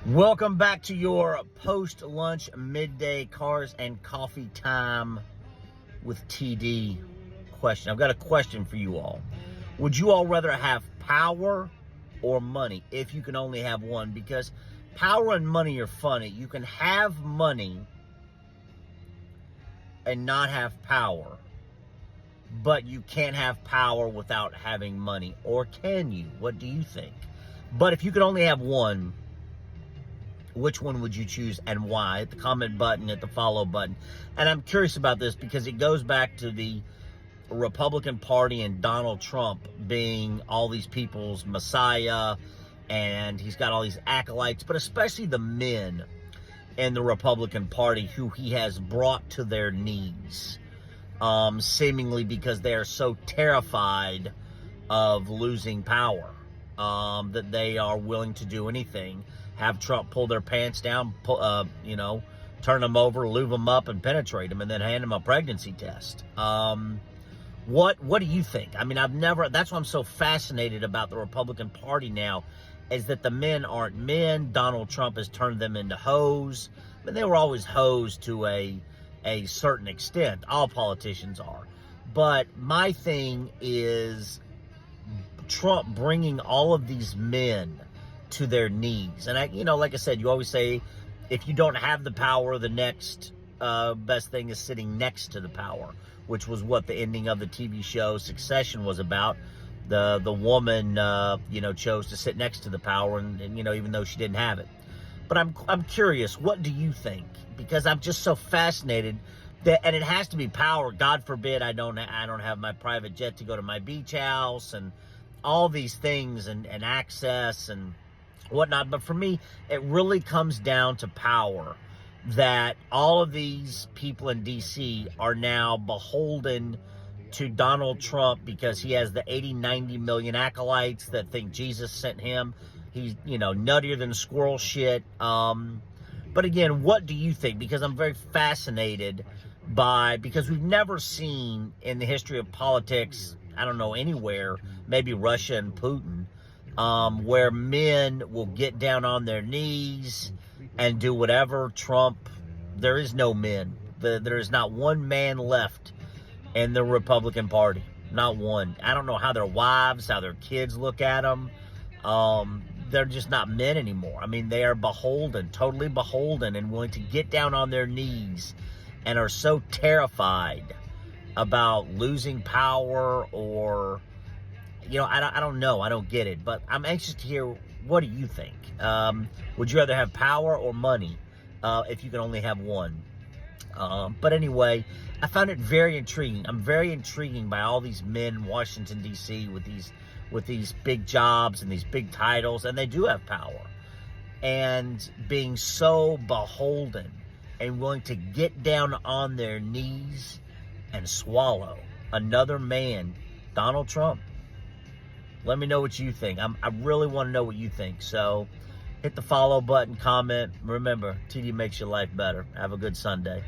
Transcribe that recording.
Welcome back to your post-lunch midday cars and coffee time with TD question. I've got a question for you all. Would you all rather have power or money if you can only have one? Because power and money are funny. You can have money and not have power, but you can't have power without having money. Or can you? What do you think? But if you could only have one, which one would you choose and why? Hit the comment button, hit the follow button. And I'm curious about this because it goes back to the Republican Party and Donald Trump being all these people's messiah, and he's got all these acolytes, but especially the men in the Republican Party who he has brought to their knees, seemingly because they are so terrified of losing power, that they are willing to do anything. Have Trump pull their pants down, turn them over, lube them up, and penetrate them, and then hand them a pregnancy test. What do you think? I mean, that's why I'm so fascinated about the Republican Party now, is that the men aren't men. Donald Trump has turned them into hoes. But they were always hoes to a certain extent. All politicians are. But my thing is Trump bringing all of these men to their knees. And like I said, you always say, if you don't have the power, the next best thing is sitting next to the power, which was what the ending of the TV show Succession was about. The woman, chose to sit next to the power, and even though she didn't have it. But I'm curious, what do you think? Because I'm just so fascinated that, and it has to be power. God forbid I don't have my private jet to go to my beach house and all these things and access and whatnot. But for me, it really comes down to power, that all of these people in DC are now beholden to Donald Trump because he has the 80-90 million acolytes that think Jesus sent him. He's, nuttier than squirrel shit. But again, what do you think? Because I'm very fascinated because we've never seen in the history of politics, I don't know, anywhere, maybe Russia and Putin, where men will get down on their knees and do whatever. Trump, there is no men. There is not one man left in the Republican Party. Not one. I don't know how their wives, how their kids look at them. They're just not men anymore. I mean, they are beholden, totally beholden, and willing to get down on their knees and are so terrified about losing power or... I don't know. I don't get it. But I'm anxious to hear, what do you think? Would you rather have power or money if you can only have one? But anyway, I found it very intriguing. I'm very intrigued by all these men in Washington, D.C. with these big jobs and these big titles, and they do have power. And being so beholden and willing to get down on their knees and swallow another man, Donald Trump. Let me know what you think. I really want to know what you think. So hit the follow button, comment. Remember, TD makes your life better. Have a good Sunday.